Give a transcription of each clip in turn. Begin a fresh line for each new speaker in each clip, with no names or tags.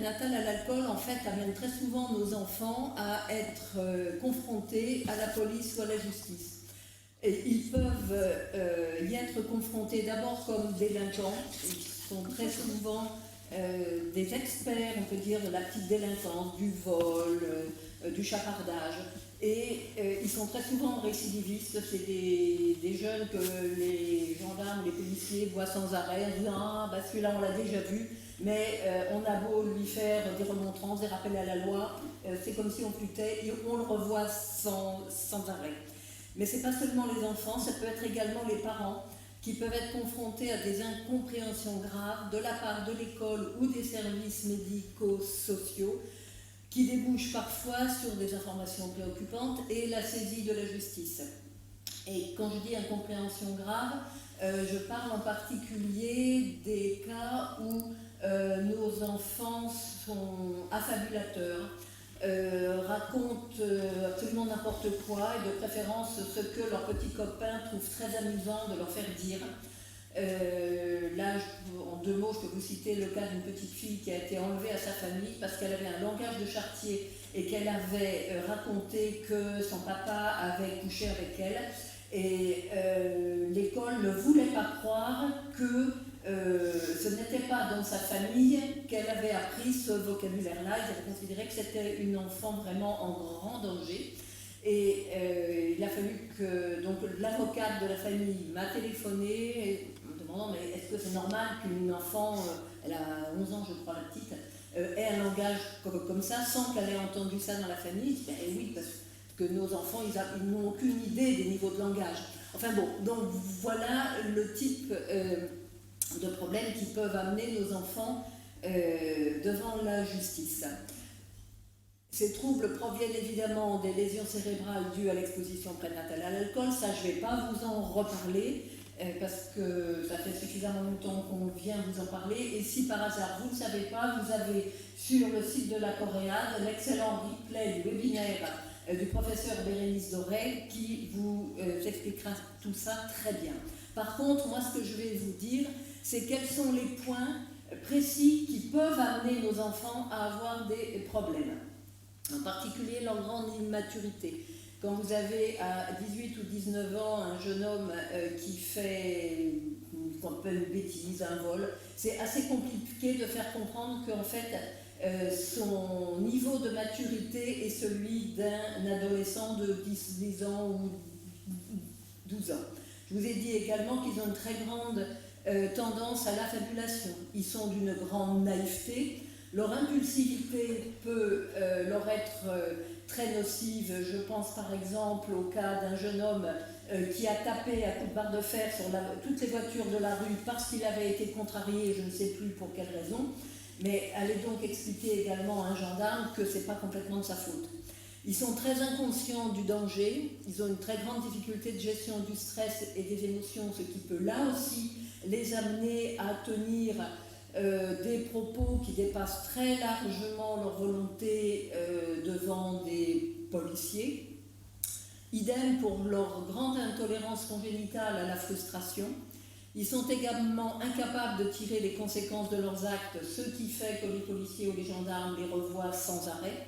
prénatale à l'alcool, en fait, amène très souvent nos enfants à être confrontés à la police ou à la justice. Et ils peuvent y être confrontés d'abord comme délinquants. Ils sont très souvent des experts, on peut dire, de la petite délinquance, du vol, du chapardage. Et ils sont très souvent récidivistes. C'est des jeunes que les gendarmes, les policiers voient sans arrêt en disant « Ah, bah celui-là, on l'a déjà vu ». Mais on a beau lui faire des remontrances, des rappels à la loi, c'est comme si on flûtait et on le revoit sans arrêt. Mais ce n'est pas seulement les enfants, ça peut être également les parents qui peuvent être confrontés à des incompréhensions graves de la part de l'école ou des services médico-sociaux qui débouchent parfois sur des informations préoccupantes et la saisie de la justice. Et quand je dis incompréhension grave, je parle en particulier des cas où nos enfants sont affabulateurs, racontent absolument n'importe quoi et de préférence ce que leurs petits copains trouvent très amusant de leur faire dire. Là, en 2 mots, je peux vous citer le cas d'une petite fille qui a été enlevée à sa famille parce qu'elle avait un langage de charretier et qu'elle avait raconté que son papa avait couché avec elle. Et l'école ne voulait pas croire que ce n'était pas dans sa famille qu'elle avait appris ce vocabulaire-là. Ils avaient considéré que c'était une enfant vraiment en grand danger. Et il a fallu que donc, l'avocate de la famille m'a téléphoné en me demandant mais est-ce que c'est normal qu'une enfant, elle a 11 ans je crois la petite, ait un langage comme ça sans qu'elle ait entendu ça dans la famille. Ben oui, parce que nos enfants, ils n'ont aucune idée des niveaux de langage. Enfin bon, donc voilà le type de problèmes qui peuvent amener nos enfants devant la justice. Ces troubles proviennent évidemment des lésions cérébrales dues à l'exposition prénatale à l'alcool. Ça, je ne vais pas vous en reparler parce que ça fait suffisamment longtemps qu'on vient vous en parler. Et si par hasard vous ne savez pas, vous avez sur le site de la Coréade l'excellent replay du webinaire du professeur Bérénice Doré qui vous expliquera tout ça très bien. Par contre, moi ce que je vais vous dire, c'est quels sont les points précis qui peuvent amener nos enfants à avoir des problèmes. En particulier leur grande immaturité. Quand vous avez à 18 ou 19 ans un jeune homme qui fait une bêtise, un vol, c'est assez compliqué de faire comprendre qu'en fait son niveau de maturité est celui d'un adolescent de 10 ans ou 12 ans. Je vous ai dit également qu'ils ont une très grande tendance à l'affabulation. Ils sont d'une grande naïveté. Leur impulsivité peut leur être très nocive. Je pense par exemple au cas d'un jeune homme qui a tapé à coups de barre de fer sur toutes les voitures de la rue parce qu'il avait été contrarié, je ne sais plus pour quelle raison. Mais allez donc expliquer également à un gendarme que ce n'est pas complètement de sa faute. Ils sont très inconscients du danger, ils ont une très grande difficulté de gestion du stress et des émotions, ce qui peut là aussi les amener à tenir des propos qui dépassent très largement leur volonté devant des policiers. Idem pour leur grande intolérance congénitale à la frustration. Ils sont également incapables de tirer les conséquences de leurs actes, ce qui fait que les policiers ou les gendarmes les revoient sans arrêt.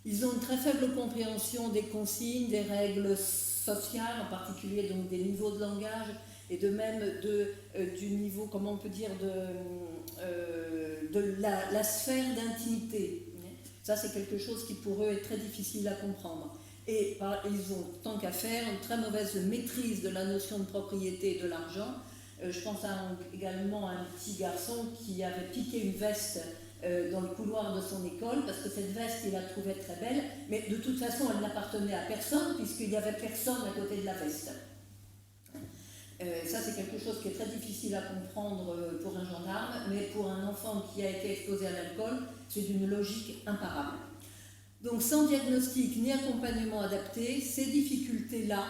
Ils ont une très faible compréhension des consignes, des règles sociales, en particulier donc des niveaux de langage et de même du niveau, comment on peut dire, de la sphère d'intimité. Ça, c'est quelque chose qui pour eux est très difficile à comprendre. Et ils ont, tant qu'à faire, une très mauvaise maîtrise de la notion de propriété et de l'argent. Je pense également à un petit garçon qui avait piqué une veste dans le couloir de son école, parce que cette veste, il la trouvait très belle, mais de toute façon, elle n'appartenait à personne, puisqu'il n'y avait personne à côté de la veste. Ça, c'est quelque chose qui est très difficile à comprendre pour un gendarme, mais pour un enfant qui a été exposé à l'alcool, c'est d'une logique imparable. Donc, sans diagnostic ni accompagnement adapté, ces difficultés-là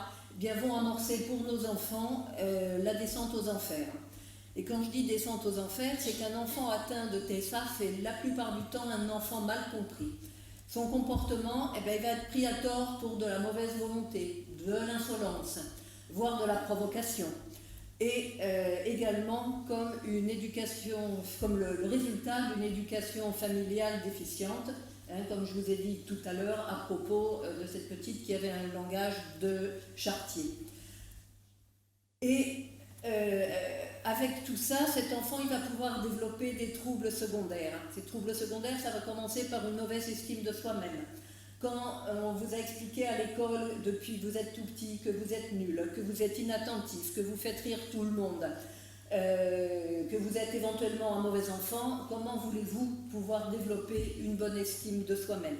vont amorcer pour nos enfants la descente aux enfers. Et quand je dis descente aux enfers, c'est qu'un enfant atteint de TSA est la plupart du temps un enfant mal compris. Son comportement, il va être pris à tort pour de la mauvaise volonté, de l'insolence, voire de la provocation. et également comme une éducation, comme le résultat d'une éducation familiale déficiente, comme je vous ai dit tout à l'heure à propos de cette petite qui avait un langage de charretier. Et avec tout ça, cet enfant il va pouvoir développer des troubles secondaires. Ces troubles secondaires, ça va commencer par une mauvaise estime de soi-même. Quand on vous a expliqué à l'école depuis que vous êtes tout petit que vous êtes nul, que vous êtes inattentif, que vous faites rire tout le monde, que vous êtes éventuellement un mauvais enfant, comment voulez-vous pouvoir développer une bonne estime de soi-même?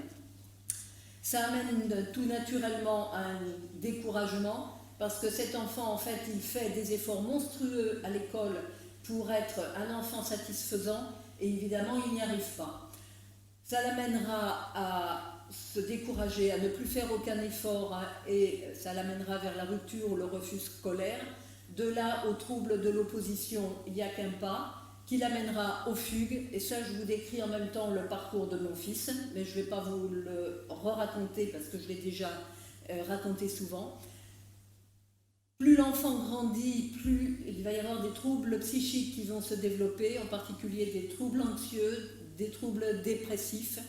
Ça amène tout naturellement à un découragement, parce que cet enfant, en fait, il fait des efforts monstrueux à l'école pour être un enfant satisfaisant, et évidemment, il n'y arrive pas. Ça l'amènera à se décourager, à ne plus faire aucun effort, et ça l'amènera vers la rupture ou le refus scolaire. De là au trouble de l'opposition, il n'y a qu'un pas, qui l'amènera aux fugues, et ça je vous décris en même temps le parcours de mon fils, mais je ne vais pas vous le re-raconter parce que je l'ai déjà raconté souvent. Plus l'enfant grandit, plus il va y avoir des troubles psychiques qui vont se développer, en particulier des troubles anxieux, des troubles dépressifs.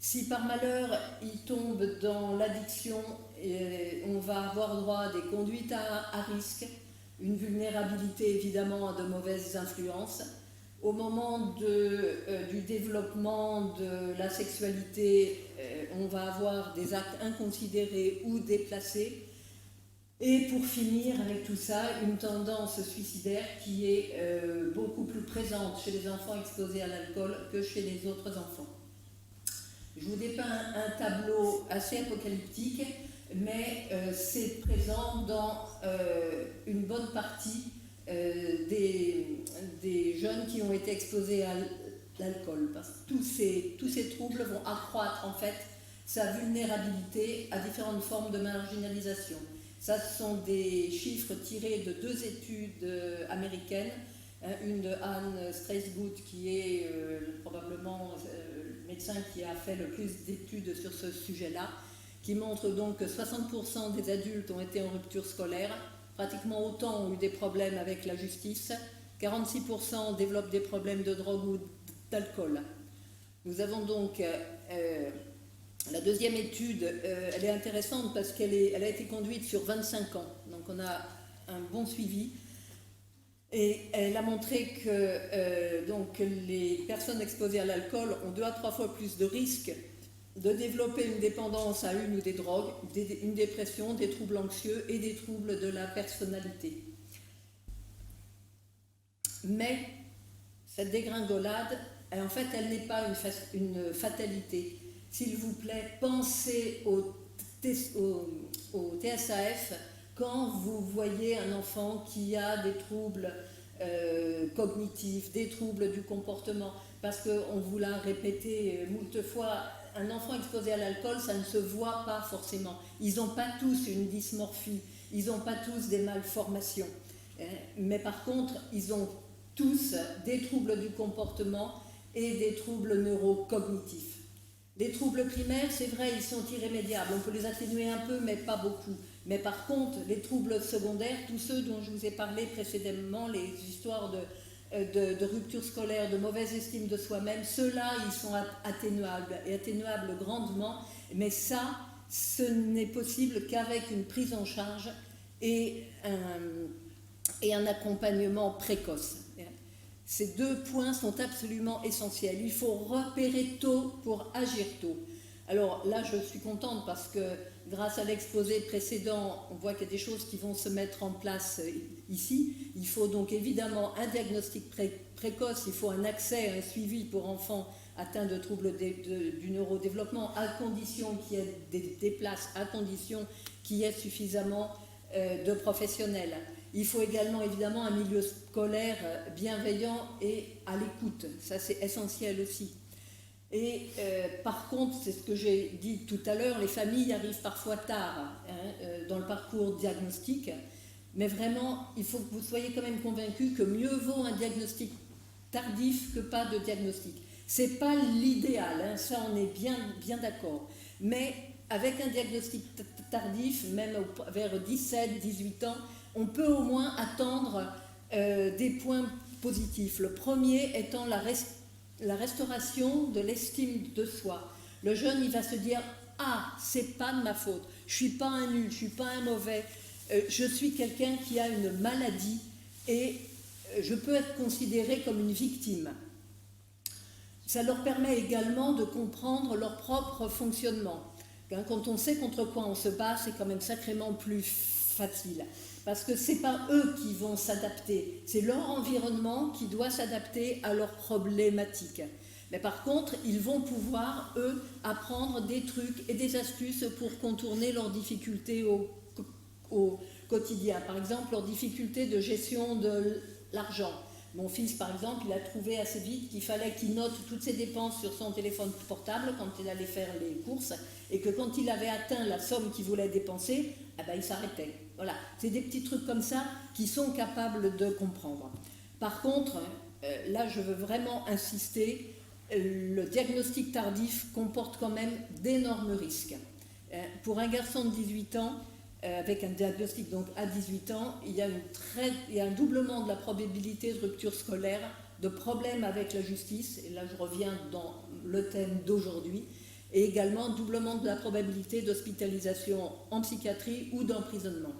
Si par malheur il tombe dans l'addiction, on va avoir droit à des conduites à risque, une vulnérabilité évidemment à de mauvaises influences. Au moment du développement de la sexualité, on va avoir des actes inconsidérés ou déplacés. Et pour finir avec tout ça, une tendance suicidaire qui est beaucoup plus présente chez les enfants exposés à l'alcool que chez les autres enfants. Je vous dépeins un tableau assez apocalyptique, mais c'est présent dans une bonne partie des jeunes qui ont été exposés à l'alcool. Parce que tous ces troubles vont accroître en fait sa vulnérabilité à différentes formes de marginalisation. Ça, ce sont des chiffres tirés de 2 études américaines, une de Anne Streisgood, qui est probablement le médecin qui a fait le plus d'études sur ce sujet-là, qui montre donc que 60% des adultes ont été en rupture scolaire, pratiquement autant ont eu des problèmes avec la justice, 46% développent des problèmes de drogue ou d'alcool. Nous avons donc la deuxième étude, elle est intéressante parce qu'elle a été conduite sur 25 ans, donc on a un bon suivi. Et elle a montré que donc les personnes exposées à l'alcool ont 2 à 3 fois plus de risques de développer une dépendance à une ou des drogues, une dépression, des troubles anxieux et des troubles de la personnalité. Mais cette dégringolade, en fait, elle n'est pas une fatalité. S'il vous plaît, pensez au TSAF quand vous voyez un enfant qui a des troubles cognitifs, des troubles du comportement, parce qu'on vous l'a répété moult fois, un enfant exposé à l'alcool, ça ne se voit pas forcément. Ils n'ont pas tous une dysmorphie, ils n'ont pas tous des malformations, mais par contre, ils ont tous des troubles du comportement et des troubles neurocognitifs. Les troubles primaires, c'est vrai, ils sont irrémédiables, on peut les atténuer un peu, mais pas beaucoup. Mais par contre, les troubles secondaires, tous ceux dont je vous ai parlé précédemment, les histoires de rupture scolaire, de mauvaise estime de soi-même, ceux-là, ils sont atténuables, et atténuables grandement, mais ça, ce n'est possible qu'avec une prise en charge et un accompagnement précoce. Ces 2 points sont absolument essentiels. Il faut repérer tôt pour agir tôt. Alors là, je suis contente parce que grâce à l'exposé précédent, on voit qu'il y a des choses qui vont se mettre en place ici. Il faut donc évidemment un diagnostic précoce, il faut un accès, un suivi pour enfants atteints de troubles du neurodéveloppement, à condition qu'il y ait des places, à condition qu'il y ait suffisamment de professionnels. Il faut également évidemment un milieu scolaire bienveillant et à l'écoute, ça c'est essentiel aussi. Et par contre, c'est ce que j'ai dit tout à l'heure, les familles arrivent parfois tard dans le parcours diagnostique, mais vraiment, il faut que vous soyez quand même convaincus que mieux vaut un diagnostic tardif que pas de diagnostic. C'est pas l'idéal, ça on est bien d'accord, mais avec un diagnostic tardif, même vers 17, 18 ans, on peut au moins attendre des points positifs. Le premier étant la restauration de l'estime de soi. Le jeune, il va se dire « Ah, c'est pas de ma faute, je suis pas un nul, je suis pas un mauvais, je suis quelqu'un qui a une maladie et je peux être considéré comme une victime. » Ça leur permet également de comprendre leur propre fonctionnement. Quand on sait contre quoi on se bat, c'est quand même sacrément plus facile. Parce que ce n'est pas eux qui vont s'adapter, c'est leur environnement qui doit s'adapter à leurs problématiques. Mais par contre, ils vont pouvoir, eux, apprendre des trucs et des astuces pour contourner leurs difficultés au quotidien. Par exemple, leurs difficultés de gestion de l'argent. Mon fils, par exemple, il a trouvé assez vite qu'il fallait qu'il note toutes ses dépenses sur son téléphone portable quand il allait faire les courses et que quand il avait atteint la somme qu'il voulait dépenser, eh ben, il s'arrêtait. Voilà, c'est des petits trucs comme ça qui sont capables de comprendre. Par contre, là, je veux vraiment insister, le diagnostic tardif comporte quand même d'énormes risques. Pour un garçon de 18 ans, avec un diagnostic donc à 18 ans, il y a un doublement de la probabilité de rupture scolaire, de problèmes avec la justice, et là je reviens dans le thème d'aujourd'hui, et également un doublement de la probabilité d'hospitalisation en psychiatrie ou d'emprisonnement.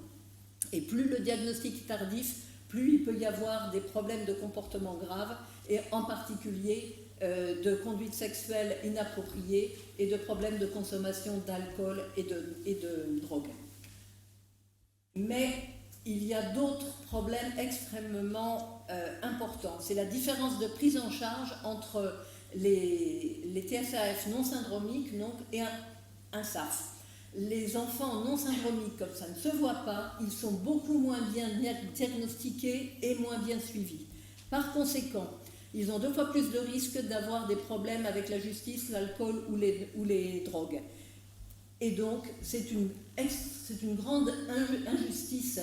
Et plus le diagnostic est tardif, plus il peut y avoir des problèmes de comportement graves, et en particulier de conduite sexuelle inappropriée et de problèmes de consommation d'alcool et de drogue. Mais il y a d'autres problèmes extrêmement importants. C'est la différence de prise en charge entre les TSAF non syndromiques donc, et un SAF. Les enfants non syndromiques, comme ça ne se voit pas, ils sont beaucoup moins bien diagnostiqués et moins bien suivis. Par conséquent, ils ont 2 fois plus de risques d'avoir des problèmes avec la justice, l'alcool ou les drogues. Et donc, c'est une grande injustice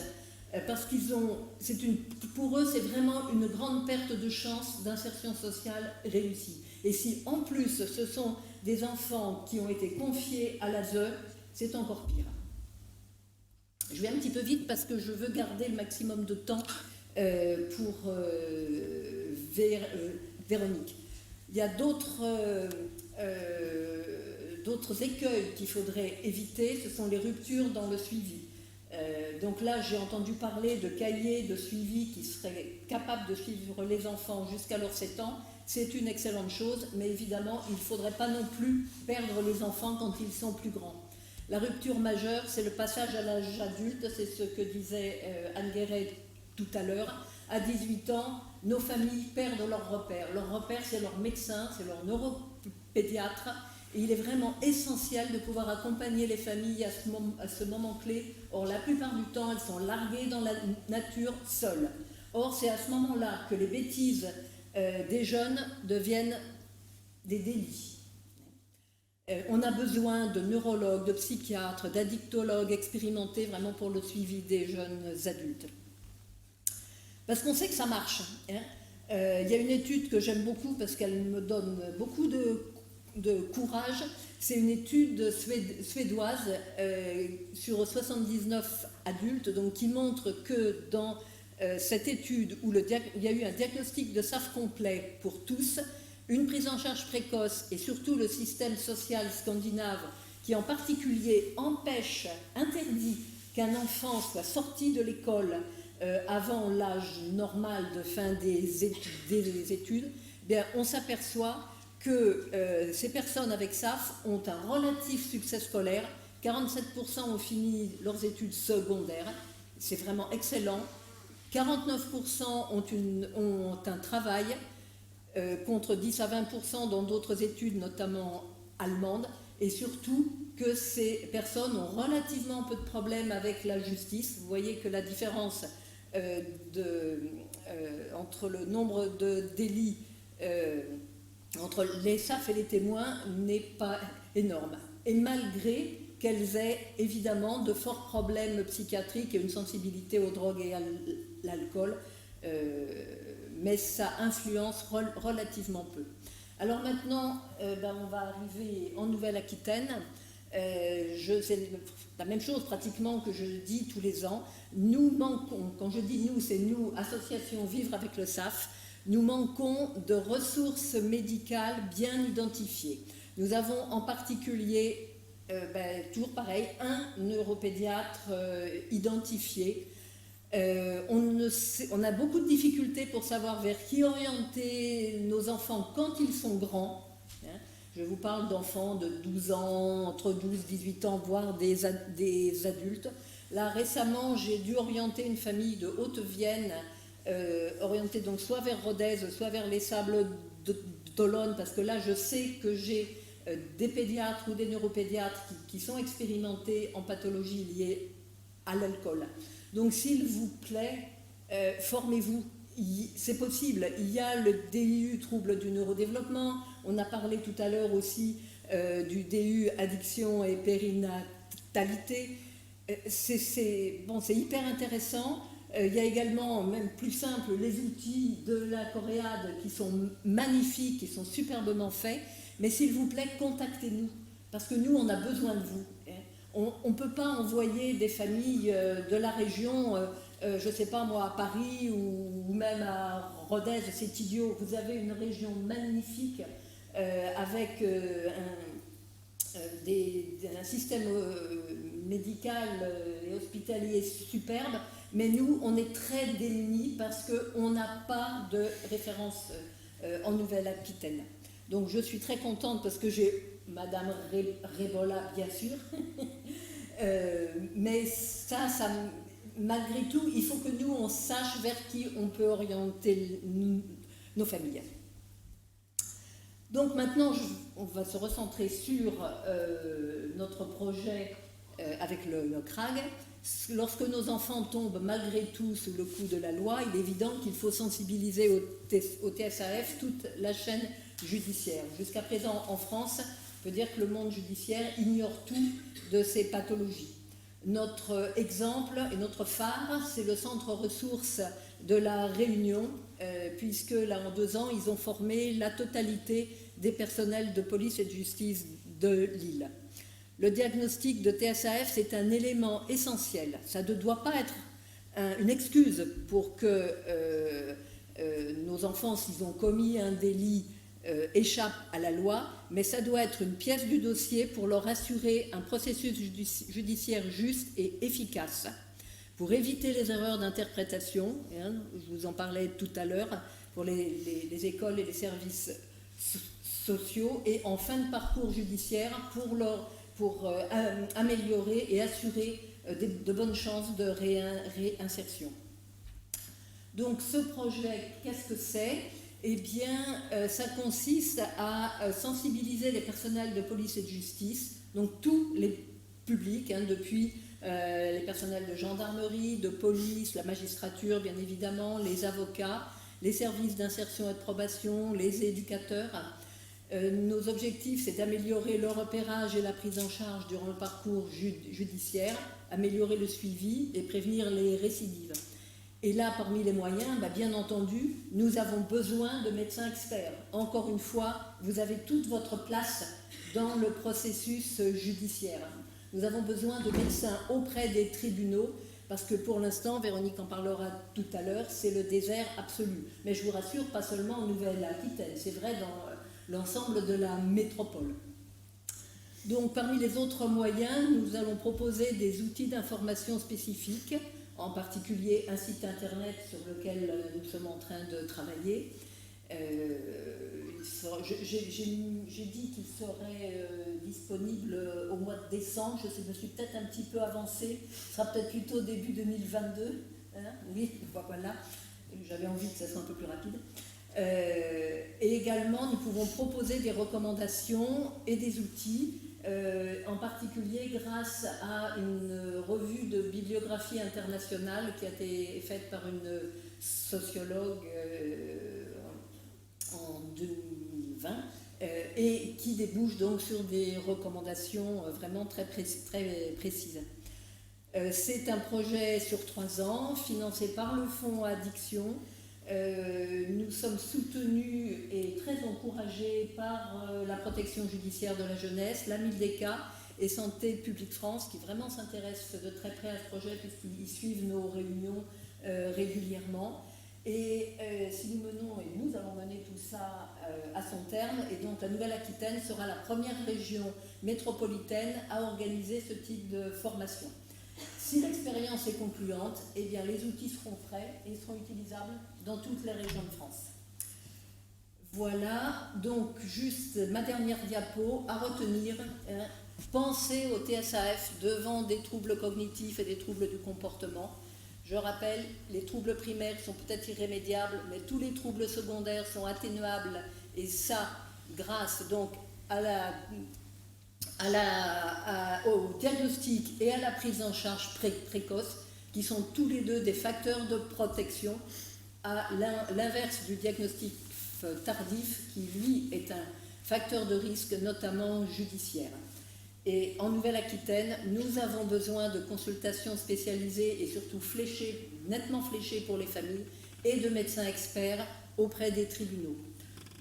parce pour eux, c'est vraiment une grande perte de chance d'insertion sociale réussie. Et si en plus, ce sont des enfants qui ont été confiés à l'ASE, c'est encore pire. Je vais un petit peu vite parce que je veux garder le maximum de temps pour Véronique. Il y a d'autres écueils qu'il faudrait éviter, ce sont les ruptures dans le suivi. Donc là, j'ai entendu parler de cahiers de suivi qui seraient capables de suivre les enfants jusqu'à leurs 7 ans. C'est une excellente chose, mais évidemment, il ne faudrait pas non plus perdre les enfants quand ils sont plus grands. La rupture majeure, c'est le passage à l'âge adulte, c'est ce que disait Anne Guéret tout à l'heure. À 18 ans, nos familles perdent leurs repères. Leurs repères, c'est leur médecin, c'est leur neuropédiatre. Et il est vraiment essentiel de pouvoir accompagner les familles à ce moment clé. Or, la plupart du temps, elles sont larguées dans la nature seules. Or, c'est à ce moment-là que les bêtises des jeunes deviennent des délits. On a besoin de neurologues, de psychiatres, d'addictologues expérimentés vraiment pour le suivi des jeunes adultes. Parce qu'on sait que ça marche. Hein. Il y a une étude que j'aime beaucoup parce qu'elle me donne beaucoup de courage. C'est une étude suédoise sur 79 adultes donc, qui montre que dans cette étude où il y a eu un diagnostic de SAF complet pour tous, une prise en charge précoce et surtout le système social scandinave qui en particulier interdit qu'un enfant soit sorti de l'école avant l'âge normal de fin des études, bien, on s'aperçoit que ces personnes avec SAF ont un relatif succès scolaire. 47% ont fini leurs études secondaires, c'est vraiment excellent. 49% ont un travail, contre 10 à 20% dans d'autres études, notamment allemandes, et surtout que ces personnes ont relativement peu de problèmes avec la justice. Vous voyez que la différence entre le nombre de délits entre les SAF et les témoins n'est pas énorme. Et malgré qu'elles aient évidemment de forts problèmes psychiatriques et une sensibilité aux drogues et à l'alcool, mais ça influence relativement peu. Alors maintenant, on va arriver en Nouvelle-Aquitaine. c'est la même chose pratiquement que je dis tous les ans. Nous manquons, quand je dis nous, c'est nous, association Vivre avec le SAF, nous manquons de ressources médicales bien identifiées. Nous avons en particulier, toujours pareil, un neuropédiatre identifié. On a beaucoup de difficultés pour savoir vers qui orienter nos enfants quand ils sont grands. Je vous parle d'enfants de 12 ans, entre 12 et 18 ans, voire des adultes. Là, récemment, j'ai dû orienter une famille de Haute-Vienne, orientée donc soit vers Rodez, soit vers les Sables d'Olonne, parce que là, je sais que j'ai des pédiatres ou des neuropédiatres qui sont expérimentés en pathologie liée à l'alcool. Donc, s'il vous plaît, formez-vous. C'est possible. Il y a le DU, trouble du neurodéveloppement. On a parlé tout à l'heure aussi du DU, addiction et périnatalité. C'est hyper intéressant. Il y a également, même plus simple, les outils de la Coréade qui sont magnifiques, qui sont superbement faits. Mais s'il vous plaît, contactez-nous, parce que nous, on a besoin de vous. On ne peut pas envoyer des familles de la région, je ne sais pas moi, à Paris ou même à Rodez, c'est idiot. Vous avez une région magnifique avec un système médical et hospitalier superbe, mais nous, on est très démunis parce qu'on n'a pas de référence en Nouvelle-Aquitaine. Donc je suis très contente parce que j'ai Madame Rebola, bien sûr, mais ça, malgré tout, il faut que nous, on sache vers qui on peut orienter nos familles. Donc maintenant, on va se recentrer sur notre projet avec le CRAG. Lorsque nos enfants tombent malgré tout sous le coup de la loi, il est évident qu'il faut sensibiliser au TSAF toute la chaîne judiciaire. Jusqu'à présent, en France, on peut dire que le monde judiciaire ignore tout de ces pathologies. Notre exemple et notre phare, c'est le centre ressources de la Réunion, puisque là, en 2 ans, ils ont formé la totalité des personnels de police et de justice de l'île. Le diagnostic de TSAF, c'est un élément essentiel. Ça ne doit pas être une excuse pour que nos enfants, s'ils ont commis un délit, échappent à la loi, mais ça doit être une pièce du dossier pour leur assurer un processus judiciaire juste et efficace, pour éviter les erreurs d'interprétation, je vous en parlais tout à l'heure, pour les écoles et les services sociaux, et en fin de parcours judiciaire pour améliorer et assurer de bonnes chances de réinsertion. Donc ce projet, qu'est-ce que c'est ? Eh bien, ça consiste à sensibiliser les personnels de police et de justice, donc tous les publics, depuis les personnels de gendarmerie, de police, la magistrature, bien évidemment, les avocats, les services d'insertion et de probation, les éducateurs. Nos objectifs, c'est d'améliorer le repérage et la prise en charge durant le parcours judiciaire, améliorer le suivi et prévenir les récidives. Et là, parmi les moyens, bien entendu, nous avons besoin de médecins experts. Encore une fois, vous avez toute votre place dans le processus judiciaire. Nous avons besoin de médecins auprès des tribunaux, parce que pour l'instant, Véronique en parlera tout à l'heure, c'est le désert absolu. Mais je vous rassure, pas seulement en Nouvelle-Aquitaine, c'est vrai dans l'ensemble de la métropole. Donc, parmi les autres moyens, nous allons proposer des outils d'information spécifiques, en particulier un site internet sur lequel nous sommes en train de travailler. J'ai dit qu'il serait disponible au mois de décembre. Je me suis peut-être un petit peu avancée. Ce sera peut-être plutôt début 2022. Oui, voilà. J'avais envie que ça soit un peu plus rapide. Et également, nous pouvons proposer des recommandations et des outils, en particulier grâce à une revue de bibliographie internationale qui a été faite par une sociologue en 2020 et qui débouche donc sur des recommandations vraiment très précises. C'est un projet sur 3 ans, financé par le Fonds Addiction. Nous sommes soutenus et très encouragés par la protection judiciaire de la jeunesse, la MILDECA et Santé publique France, qui vraiment s'intéressent de très près à ce projet puisqu'ils suivent nos réunions régulièrement. Et si nous menons, et nous allons mener tout ça à son terme, et donc la Nouvelle-Aquitaine sera la première région métropolitaine à organiser ce type de formation. Si l'expérience est concluante, eh bien les outils seront prêts et seront utilisables dans toutes les régions de France. Voilà, donc juste ma dernière diapo à retenir. Pensez au TSAF devant des troubles cognitifs et des troubles du comportement. Je rappelle, les troubles primaires sont peut-être irrémédiables, mais tous les troubles secondaires sont atténuables, et ça, grâce donc au diagnostic et à la prise en charge précoce, qui sont tous les deux des facteurs de protection, à l'inverse du diagnostic tardif, qui lui est un facteur de risque, notamment judiciaire. Et en Nouvelle-Aquitaine, nous avons besoin de consultations spécialisées et surtout nettement fléchées pour les familles, et de médecins experts auprès des tribunaux.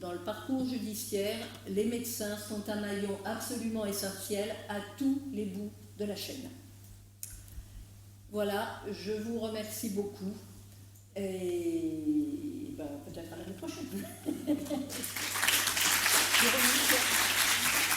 Dans le parcours judiciaire, les médecins sont un maillon absolument essentiel à tous les bouts de la chaîne. Voilà, je vous remercie beaucoup et peut-être à l'année prochaine.